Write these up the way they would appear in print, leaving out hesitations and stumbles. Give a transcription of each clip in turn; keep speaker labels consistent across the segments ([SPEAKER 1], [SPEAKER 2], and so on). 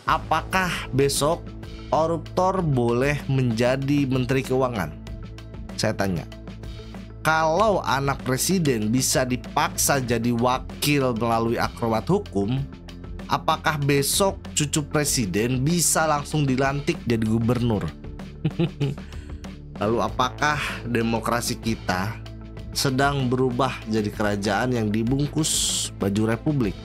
[SPEAKER 1] Apakah besok koruptor boleh menjadi menteri keuangan? Saya tanya. Kalau anak presiden bisa dipaksa jadi wakil melalui akrobat hukum, apakah besok cucu presiden bisa langsung dilantik jadi gubernur? Lalu apakah demokrasi kita sedang berubah jadi kerajaan yang dibungkus baju republik?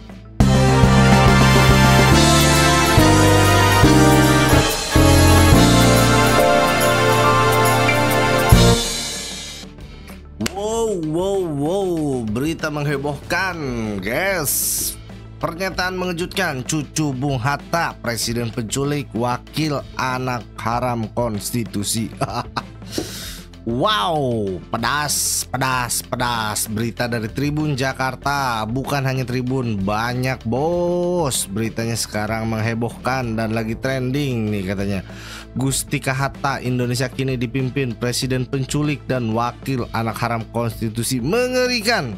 [SPEAKER 1] Wow, berita menghebohkan, guys. Pernyataan mengejutkan, cucu Bung Hatta, presiden penculik, wakil anak haram konstitusi. Wow, pedas. Berita dari Tribun Jakarta. Bukan hanya Tribun, banyak bos. Beritanya sekarang menghebohkan dan lagi trending nih katanya. Gustika Hatta, Indonesia kini dipimpin presiden penculik dan wakil anak haram konstitusi. Mengerikan.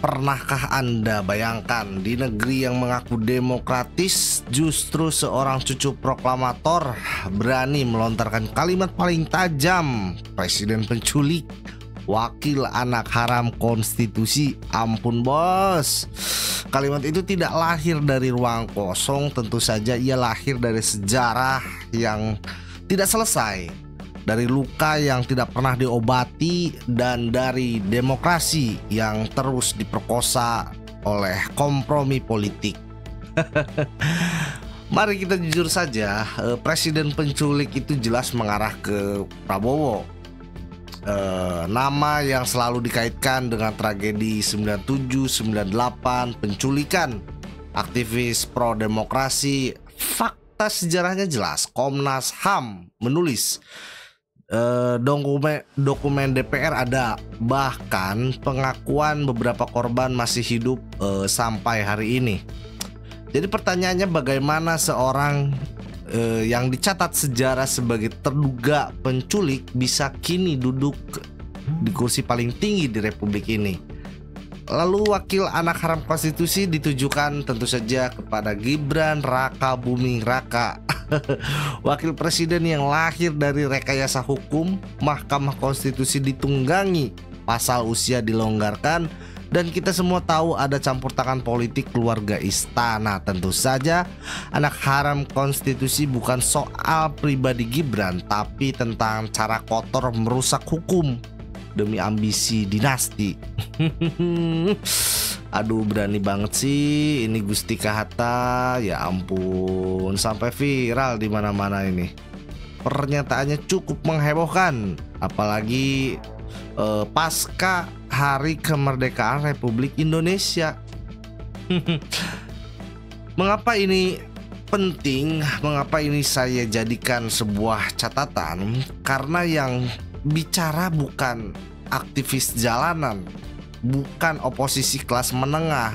[SPEAKER 1] Pernahkah Anda bayangkan di negeri yang mengaku demokratis, justru seorang cucu proklamator berani melontarkan kalimat paling tajam, presiden penculik, wakil anak haram konstitusi. Ampun bos. Kalimat itu tidak lahir dari ruang kosong, tentu saja ia lahir dari sejarah yang tidak selesai, dari luka yang tidak pernah diobati, dan dari demokrasi yang terus diperkosa oleh kompromi politik. Mari kita jujur saja, presiden penculik itu jelas mengarah ke Prabowo. Nama yang selalu dikaitkan dengan tragedi 97-98, penculikan aktivis pro demokrasi. Fakta sejarahnya jelas. Komnas HAM menulis, dokumen DPR ada, bahkan pengakuan beberapa korban masih hidup sampai hari ini. Jadi pertanyaannya, bagaimana seorang yang dicatat sejarah sebagai terduga penculik bisa kini duduk di kursi paling tinggi di republik ini? Lalu wakil anak haram konstitusi ditujukan tentu saja kepada Gibran Raka Buming Raka. Wakil presiden yang lahir dari rekayasa hukum, Mahkamah Konstitusi ditunggangi, pasal usia dilonggarkan, dan kita semua tahu ada campur tangan politik keluarga istana. Tentu saja anak haram konstitusi bukan soal pribadi Gibran, tapi tentang cara kotor merusak hukum demi ambisi dinasti. Aduh, berani banget sih ini Gustika Hatta. Ya ampun, sampai viral di mana-mana ini. Pernyataannya cukup menghebohkan, apalagi pasca Hari Kemerdekaan Republik Indonesia. Mengapa ini penting? Mengapa ini saya jadikan sebuah catatan? Karena yang bicara bukan aktivis jalanan, bukan oposisi kelas menengah,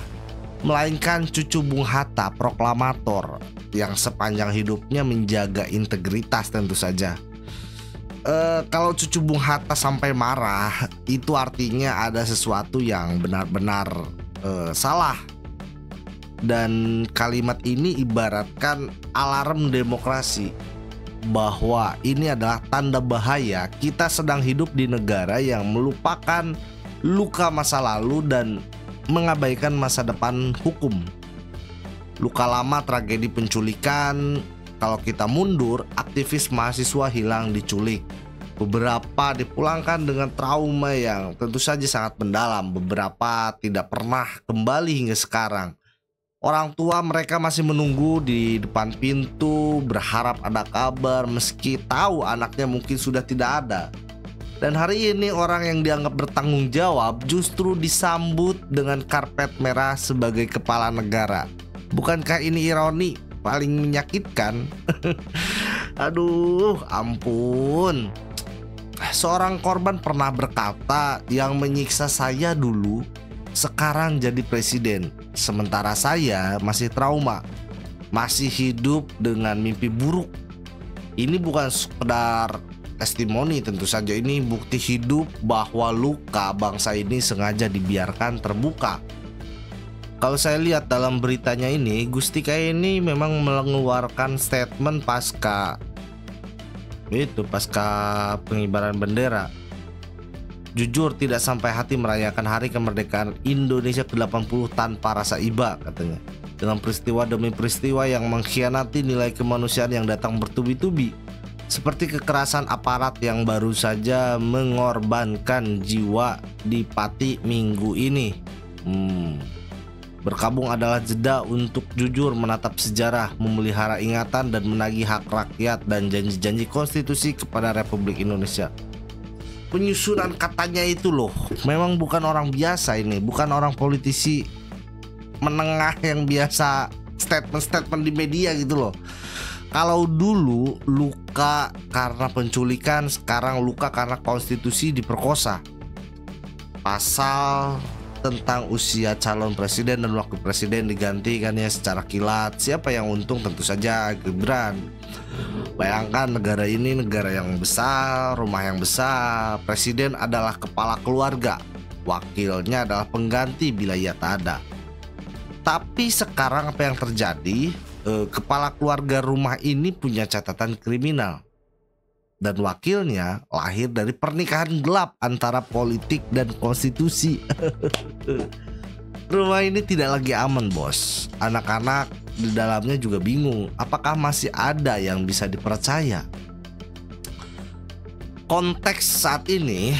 [SPEAKER 1] melainkan cucu Bung Hatta, proklamator yang sepanjang hidupnya menjaga integritas tentu saja. Kalau cucu Bung Hatta sampai marah, itu artinya ada sesuatu yang benar-benar salah. Dan kalimat ini ibaratkan alarm demokrasi, bahwa ini adalah tanda bahaya kita sedang hidup di negara yang melupakan luka masa lalu dan mengabaikan masa depan hukum. Luka lama tragedi penculikan. Kalau kita mundur, aktivis mahasiswa hilang diculik. Beberapa dipulangkan dengan trauma yang tentu saja sangat mendalam. Beberapa tidak pernah kembali hingga sekarang. Orang tua mereka masih menunggu di depan pintu, berharap ada kabar meski tahu anaknya mungkin sudah tidak ada. Dan hari ini orang yang dianggap bertanggung jawab justru disambut dengan karpet merah sebagai kepala negara. Bukankah ini ironi? Paling menyakitkan. Aduh, ampun. Seorang korban pernah berkata, yang menyiksa saya dulu sekarang jadi presiden, sementara saya masih trauma, masih hidup dengan mimpi buruk. Ini bukan sekedar testimoni, tentu saja ini bukti hidup bahwa luka bangsa ini sengaja dibiarkan terbuka. Kalau saya lihat dalam beritanya ini, Gustika ini memang mengeluarkan statement pasca pengibaran bendera. Jujur tidak sampai hati merayakan hari kemerdekaan Indonesia ke-80 tanpa rasa iba, katanya. Dengan peristiwa demi peristiwa yang mengkhianati nilai kemanusiaan yang datang bertubi-tubi, seperti kekerasan aparat yang baru saja mengorbankan jiwa di Pati minggu ini. Berkabung adalah jeda untuk jujur menatap sejarah, memelihara ingatan dan menagih hak rakyat dan janji-janji konstitusi kepada Republik Indonesia. Penyusunan katanya itu loh, memang bukan orang biasa ini, bukan orang politisi menengah yang biasa statement-statement di media gitu loh. Kalau dulu luka karena penculikan, sekarang luka karena konstitusi diperkosa. Pasal tentang usia calon presiden dan wakil presiden digantikan ya secara kilat. Siapa yang untung? Tentu saja Gibran. Bayangkan negara ini negara yang besar, rumah yang besar. Presiden adalah kepala keluarga, wakilnya adalah pengganti bila ia tak ada. Tapi sekarang apa yang terjadi? Kepala keluarga rumah ini punya catatan kriminal. Dan wakilnya lahir dari pernikahan gelap antara politik dan konstitusi. Rumah ini tidak lagi aman, bos. Anak-anak di dalamnya juga bingung, apakah masih ada yang bisa dipercaya. Konteks saat ini,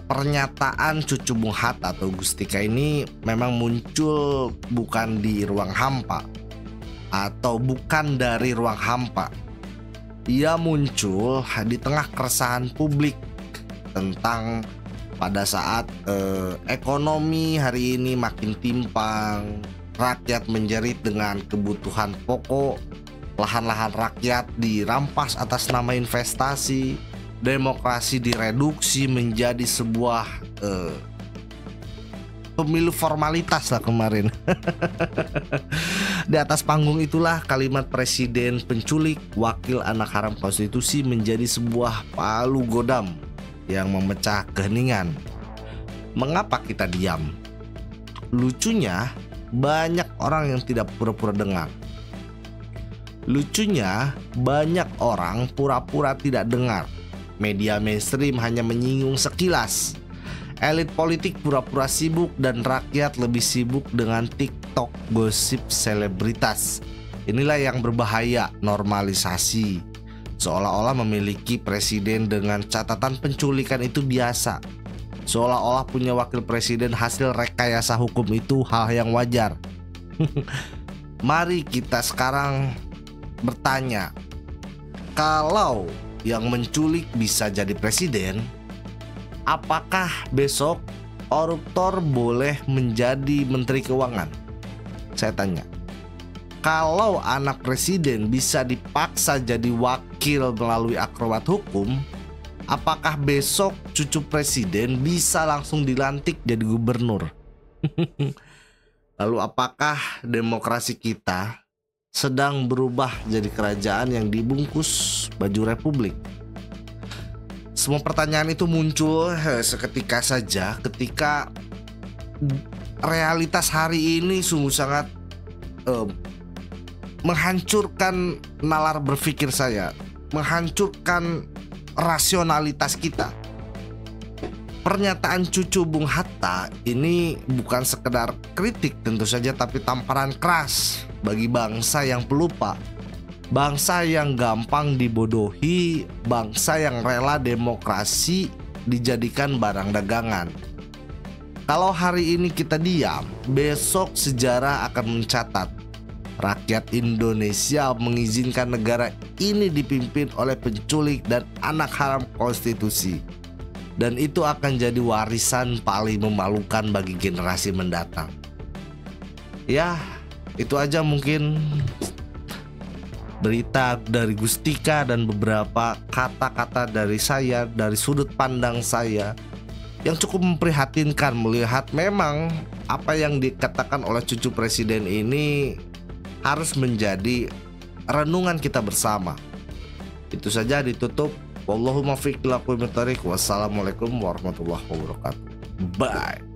[SPEAKER 1] pernyataan cucu Bung Hatta atau Gustika ini memang muncul bukan di ruang hampa atau bukan dari ruang hampa. Ia muncul di tengah keresahan publik tentang pada saat ekonomi hari ini makin timpang, rakyat menjerit dengan kebutuhan pokok, lahan-lahan rakyat dirampas atas nama investasi, demokrasi direduksi menjadi sebuah pemilu formalitas lah kemarin. Di atas panggung itulah kalimat presiden penculik wakil anak haram konstitusi menjadi sebuah palu godam yang memecah keheningan. Mengapa kita diam? Lucunya banyak orang yang tidak pura-pura dengar. Lucunya banyak orang pura-pura tidak dengar. Media mainstream hanya menyinggung sekilas. Elit politik pura-pura sibuk dan rakyat lebih sibuk dengan TikTok gosip selebritas. Inilah yang berbahaya, normalisasi. Seolah-olah memiliki presiden dengan catatan penculikan itu biasa. Seolah-olah punya wakil presiden hasil rekayasa hukum itu hal yang wajar. Mari kita sekarang bertanya, kalau yang menculik bisa jadi presiden, apakah besok koruptor boleh menjadi menteri keuangan? Saya tanya. Kalau anak presiden bisa dipaksa jadi wakil melalui akrobat hukum, apakah besok cucu presiden bisa langsung dilantik jadi gubernur? Lalu apakah demokrasi kita sedang berubah jadi kerajaan yang dibungkus baju republik? Semua pertanyaan itu muncul seketika saja ketika realitas hari ini sungguh sangat menghancurkan nalar berpikir saya, menghancurkan rasionalitas kita. Pernyataan cucu Bung Hatta ini bukan sekedar kritik tentu saja, tapi tamparan keras bagi bangsa yang pelupa, bangsa yang gampang dibodohi, bangsa yang rela demokrasi dijadikan barang dagangan. Kalau hari ini kita diam, besok sejarah akan mencatat rakyat Indonesia mengizinkan negara ini dipimpin oleh penculik dan anak haram konstitusi. Dan itu akan jadi warisan paling memalukan bagi generasi mendatang. Ya, itu aja mungkin berita dari Gustika dan beberapa kata-kata dari saya, dari sudut pandang saya, yang cukup memprihatinkan melihat memang apa yang dikatakan oleh cucu presiden ini harus menjadi renungan kita bersama. Itu saja, ditutup. Wallahumma fiq ila aqwamit thariq. Wassalamualaikum warahmatullahi wabarakatuh. Bye.